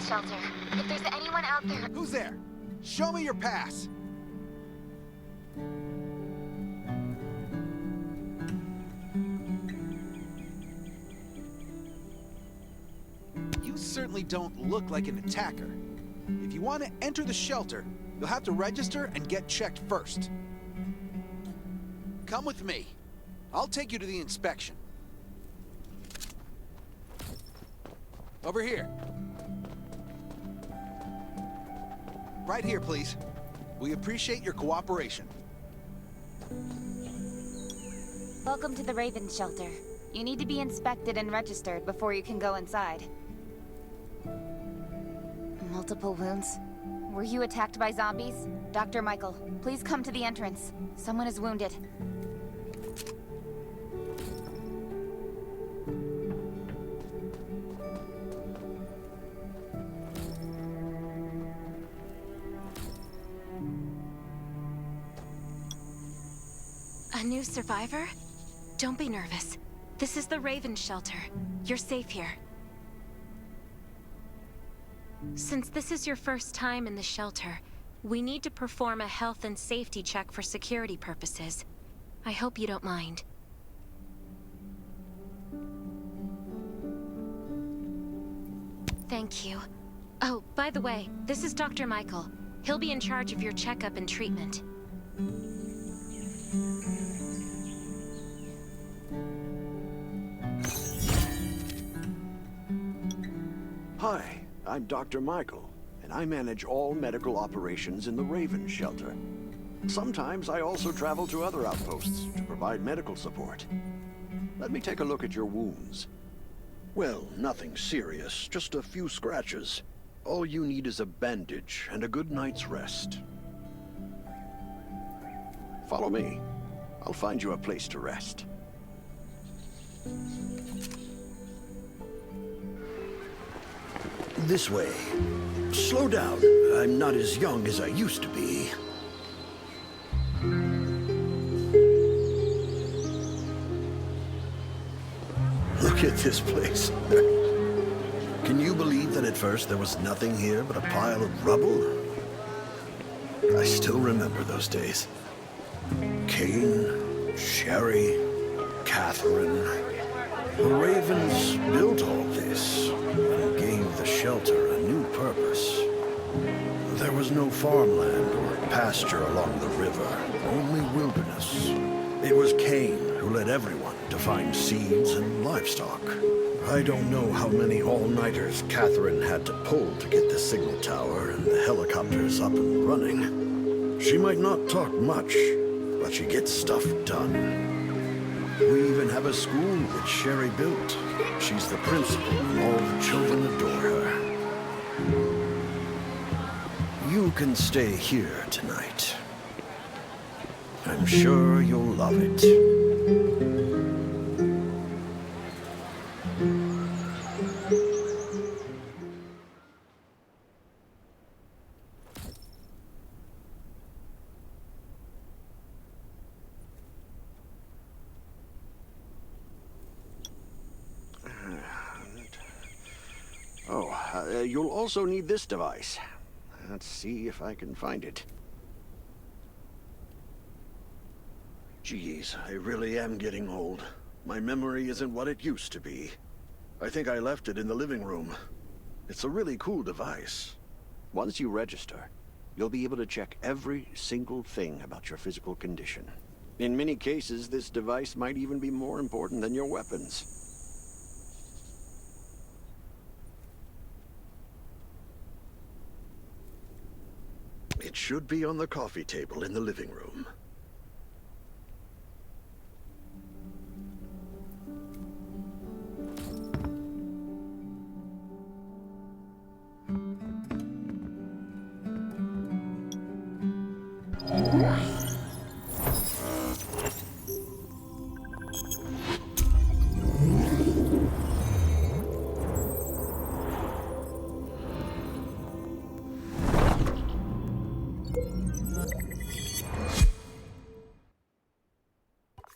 shelter. If there's anyone out there... Who's there? Show me your pass! You certainly don't look like an attacker. If you want to enter the shelter, you'll have to register and get checked first. Come with me. I'll take you to the inspection. Over here. Right here, please. We appreciate your cooperation. Welcome to the Raven Shelter. You need to be inspected and registered before you can go inside. Multiple wounds. Were you attacked by zombies? Dr. Michael, please come to the entrance. Someone is wounded. A new survivor? Don't be nervous. This is the Raven Shelter. You're safe here. Since this is your first time in the shelter, we need to perform a health and safety check for security purposes. I hope you don't mind. Thank you. Oh, by the way, this is Dr. Michael. He'll be in charge of your checkup and treatment. Hi, I'm Dr. Michael, and I manage all medical operations in the Raven Shelter. Sometimes I also travel to other outposts to provide medical support. Let me take a look at your wounds. Well, nothing serious, just a few scratches. All you need is a bandage and a good night's rest. Follow me. I'll find you a place to rest. This way. Slow down. I'm not as young as I used to be. Look at this place. Can you believe that at first there was nothing here but a pile of rubble? I still remember those days. Kane, Sherry, Catherine. The Ravens built all this and gave the shelter a new purpose. There was no farmland or pasture along the river, only wilderness. It was Kane who led everyone to find seeds and livestock. I don't know how many all-nighters Catherine had to pull to get the signal tower and the helicopters up and running. She might not talk much, but she gets stuff done. We even have a school that Sherry built. She's the principal, and all the children adore her. You can stay here tonight. I'm sure you'll love it. You'll also need this device. Let's see if I can find it. Geez, I really am getting old. My memory isn't what it used to be. I think I left it in the living room. It's a really cool device. Once you register, you'll be able to check every single thing about your physical condition. In many cases, this device might even be more important than your weapons. It should be on the coffee table in the living room.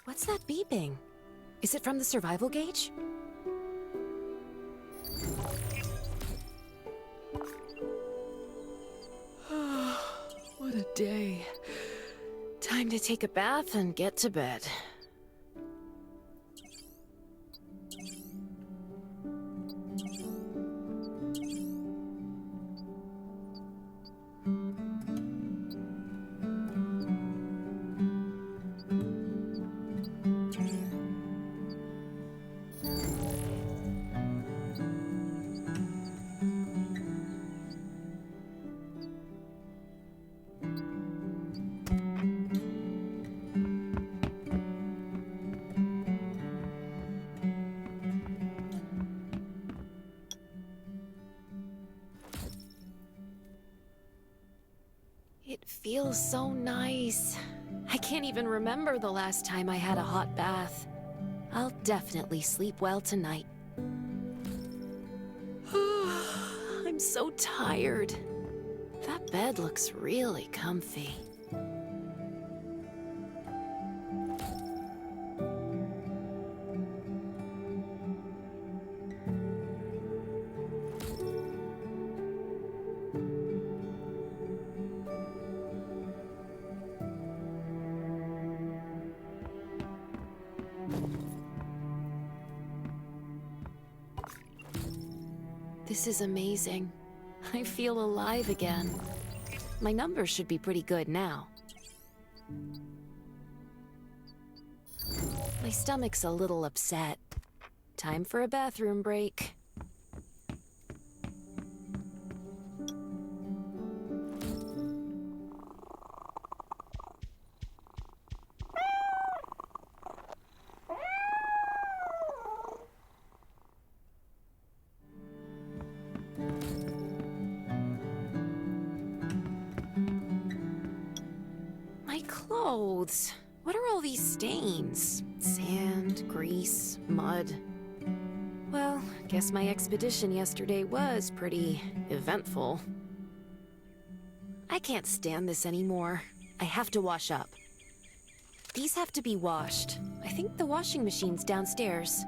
What's that beeping? Is it from the survival gauge? day. Time to take a bath and get to bed. It feels so nice. I can't even remember the last time I had a hot bath. I'll definitely sleep well tonight. I'm so tired. That bed looks really comfy. This is amazing. I feel alive again. My numbers should be pretty good now. My stomach's a little upset. Time for a bathroom break. My clothes. What are all these stains? Sand, grease, mud. Well, guess my expedition yesterday was pretty eventful. I can't stand this anymore. I have to wash up. These have to be washed. I think the washing machine's downstairs.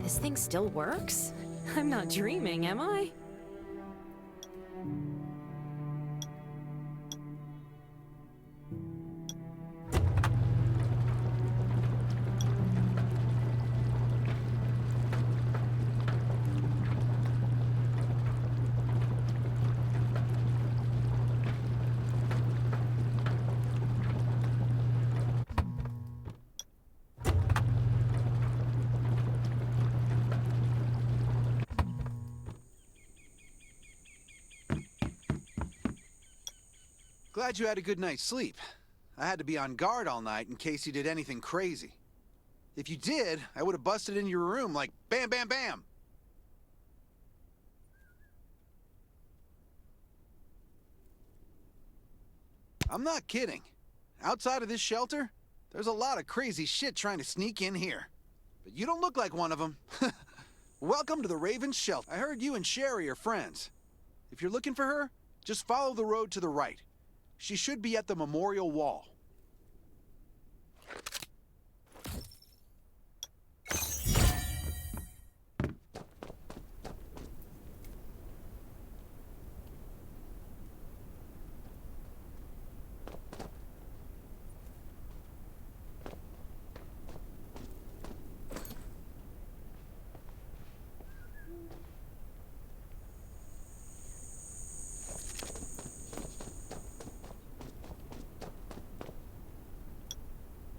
This thing still works? I'm not dreaming, am I? Glad you had a good night's sleep. I had to be on guard all night in case you did anything crazy. If you did, I would have busted in your room like bam, bam, bam. I'm not kidding. Outside of this shelter, there's a lot of crazy shit trying to sneak in here. But you don't look like one of them. Welcome to the Raven's Shelter. I heard you and Sherry are friends. If you're looking for her, just follow the road to the right. She should be at the memorial wall.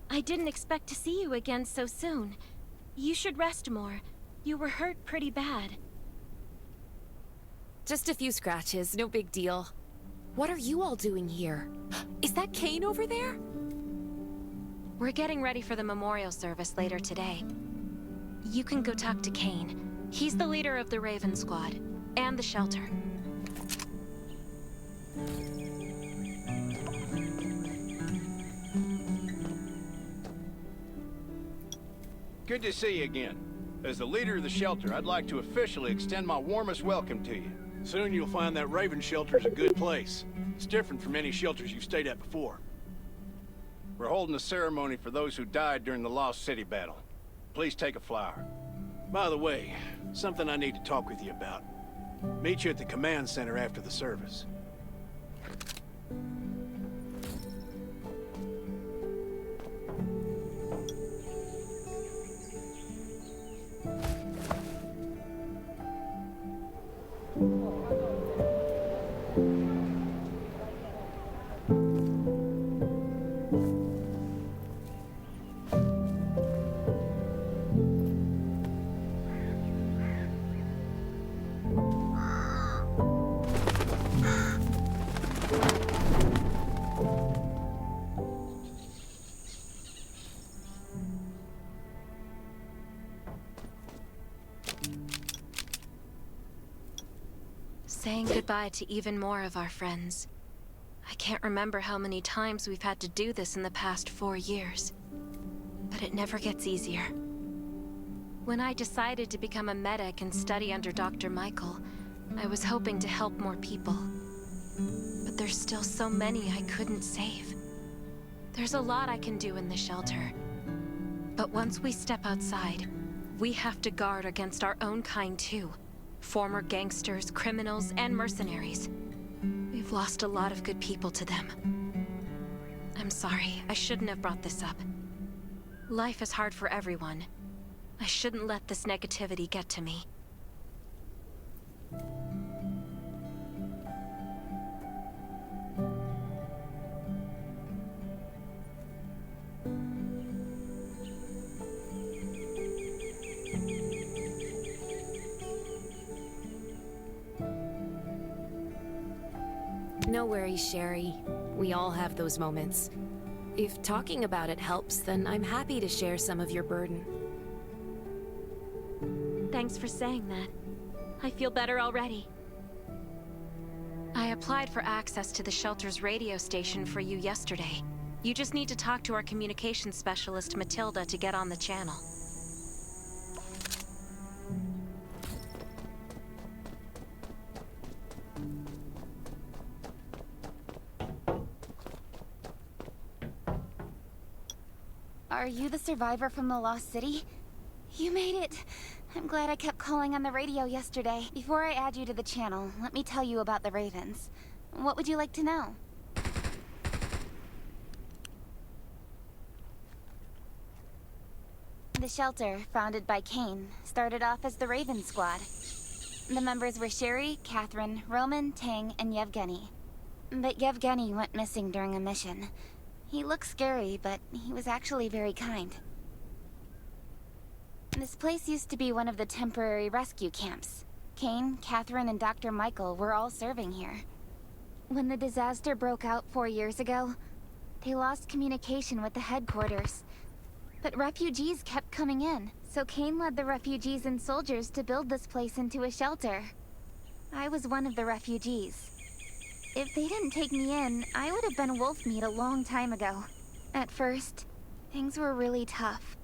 I didn't expect to see you again so soon. You should rest more. You were hurt pretty bad. Just a few scratches, no big deal. What are you all doing here? Is that Kane over there? We're getting ready for the memorial service later today. You can go talk to Kane. He's the leader of the Raven Squad, and the shelter. Good to see you again. As the leader of the shelter, I'd like to officially extend my warmest welcome to you. Soon you'll find that Raven shelter is a good place. It's different from any shelters you've stayed at before. We're holding a ceremony for those who died during the Lost City battle. Please take a flower. By the way, something I need to talk with you about. Meet you at the command center after the service. Saying goodbye to even more of our friends. I can't remember how many times we've had to do this in the past 4 years. But it never gets easier. When I decided to become a medic and study under Dr. Michael, I was hoping to help more people. But there's still so many I couldn't save. There's a lot I can do in the shelter. But once we step outside, we have to guard against our own kind too. Former gangsters, criminals, and mercenaries. We've lost a lot of good people to them. I'm sorry, I shouldn't have brought this up. Life is hard for everyone. I shouldn't let this negativity get to me. No worries, Sherry. We all have those moments. If talking about it helps, then I'm happy to share some of your burden. Thanks for saying that. I feel better already. I applied for access to the shelter's radio station for you yesterday. You just need to talk to our communications specialist, Matilda, to get on the channel. Are you the survivor from the Lost City? You made it! I'm glad I kept calling on the radio yesterday. Before I add you to the channel, let me tell you about the Ravens. What would you like to know? The shelter, founded by Kane, started off as the Raven Squad. The members were Sherry, Catherine, Roman, Tang, and Yevgeny. But Yevgeny went missing during a mission. He looked scary, but he was actually very kind. This place used to be one of the temporary rescue camps. Kane, Catherine, and Dr. Michael were all serving here. When the disaster broke out 4 years ago, they lost communication with the headquarters. But refugees kept coming in, so Kane led the refugees and soldiers to build this place into a shelter. I was one of the refugees. If they didn't take me in, I would have been wolf meat a long time ago. At first, things were really tough.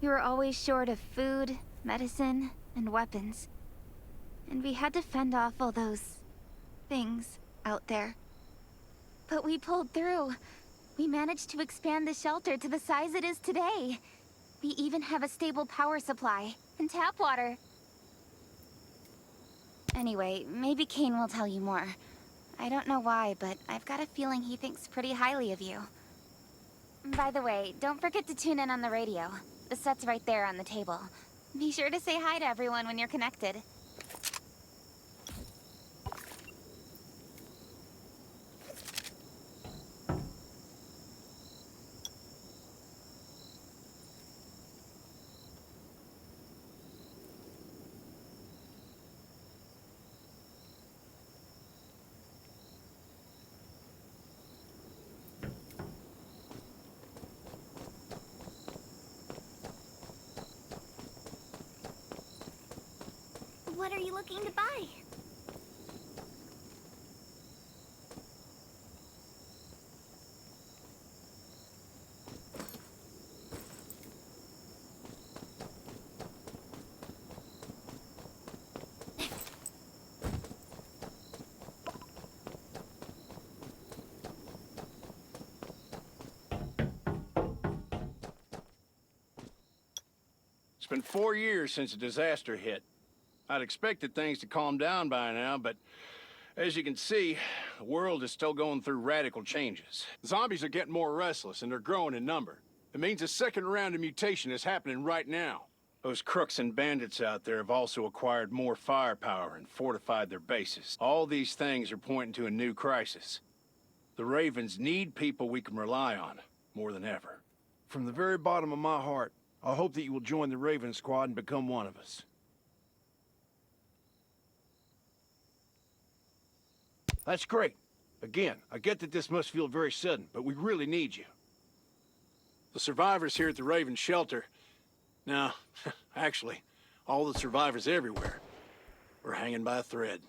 We were always short of food, medicine, and weapons. And we had to fend off all those things out there. But we pulled through. We managed to expand the shelter to the size it is today. We even have a stable power supply and tap water. Anyway, maybe Kane will tell you more. I don't know why, but I've got a feeling he thinks pretty highly of you. By the way, don't forget to tune in on the radio. The set's right there on the table. Be sure to say hi to everyone when you're connected. What are you looking to buy? It's been 4 years since the disaster hit. I'd expected things to calm down by now, but as you can see, the world is still going through radical changes. Zombies are getting more restless, and they're growing in number. It means a second round of mutation is happening right now. Those crooks and bandits out there have also acquired more firepower and fortified their bases. All these things are pointing to a new crisis. The Ravens need people we can rely on, more than ever. From the very bottom of my heart, I hope that you will join the Raven Squad and become one of us. That's great. Again, I get that this must feel very sudden, but we really need you. The survivors here at the Raven shelter... No, actually, all the survivors everywhere are hanging by a thread.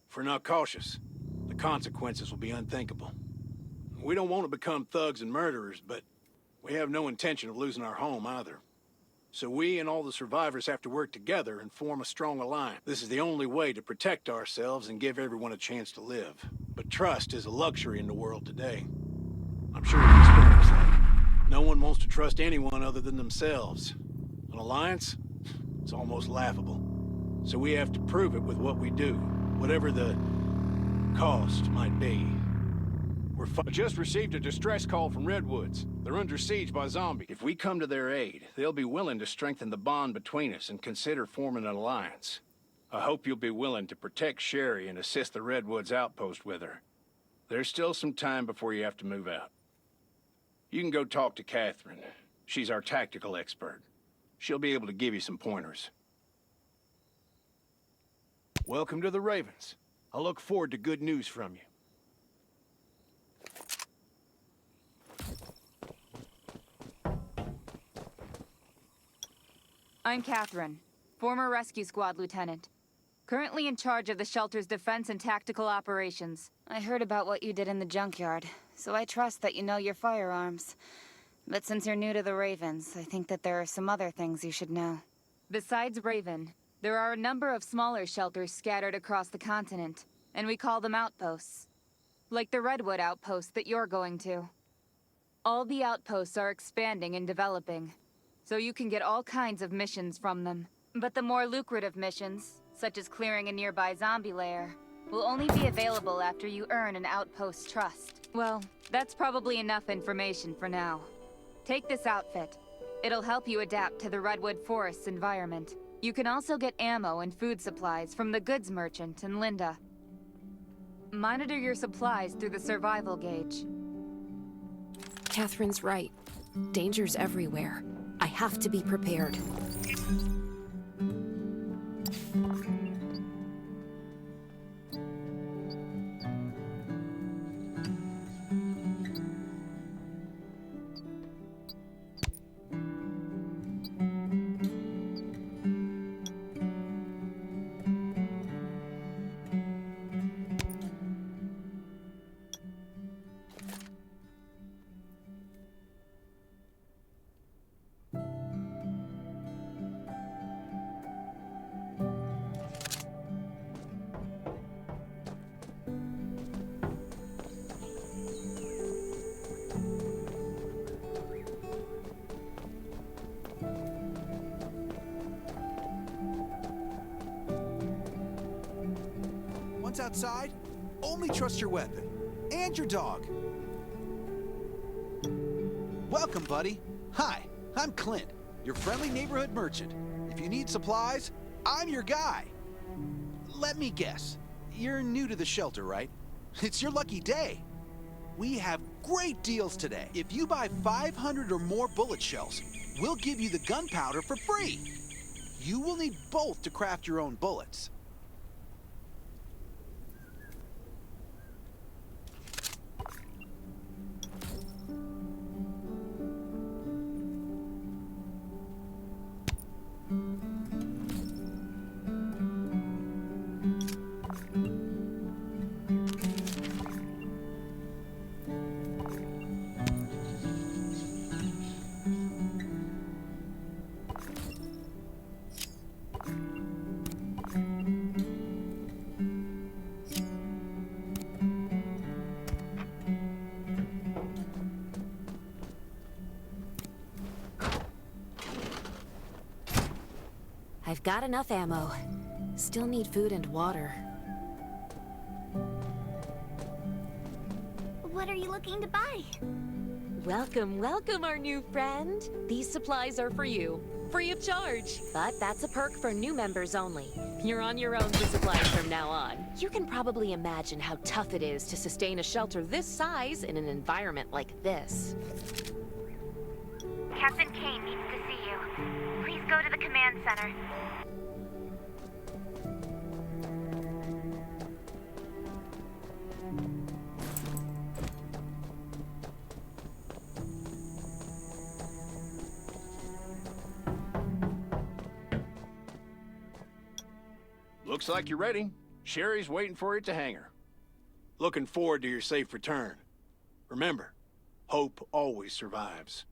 If we're not cautious, the consequences will be unthinkable. We don't want to become thugs and murderers, but we have no intention of losing our home either. So we and all the survivors have to work together and form a strong alliance. This is the only way to protect ourselves and give everyone a chance to live. But trust is a luxury in the world today. I'm sure you've experienced that. No one wants to trust anyone other than themselves. An alliance? It's almost laughable. So we have to prove it with what we do, whatever the cost might be. I just received a distress call from Redwoods. They're under siege by zombies. If we come to their aid, they'll be willing to strengthen the bond between us and consider forming an alliance. I hope you'll be willing to protect Sherry and assist the Redwoods outpost with her. There's still some time before you have to move out. You can go talk to Catherine. She's our tactical expert. She'll be able to give you some pointers. Welcome to the Ravens. I look forward to good news from you. I'm Catherine, former rescue squad lieutenant. Currently in charge of the shelter's defense and tactical operations. I heard about what you did in the junkyard, so I trust that you know your firearms. But since you're new to the Ravens, I think that there are some other things you should know. Besides Raven, there are a number of smaller shelters scattered across the continent, and we call them outposts. Like the Redwood outpost that you're going to. All the outposts are expanding and developing, so you can get all kinds of missions from them. But the more lucrative missions, such as clearing a nearby zombie lair, will only be available after you earn an outpost's trust. Well, that's probably enough information for now. Take this outfit. It'll help you adapt to the Redwood Forest's environment. You can also get ammo and food supplies from the goods merchant in Linda. Monitor your supplies through the survival gauge. Catherine's right. Danger's everywhere. I have to be prepared. Once outside, only trust your weapon. And your dog. Welcome, buddy. Hi, I'm Clint, your friendly neighborhood merchant. If you need supplies, I'm your guy. Let me guess. You're new to the shelter, right? It's your lucky day. We have great deals today. If you buy 500 or more bullet shells, we'll give you the gunpowder for free. You will need both to craft your own bullets. I've got enough ammo. Still need food and water. What are you looking to buy? Welcome, welcome, our new friend. These supplies are for you, free of charge. But that's a perk for new members only. You're on your own for supplies from now on. You can probably imagine how tough it is to sustain a shelter this size in an environment like this. Captain Kane needs to see you. Please go to the command center. Looks like you're ready. Sherry's waiting for you at the hangar. Looking forward to your safe return. Remember, hope always survives.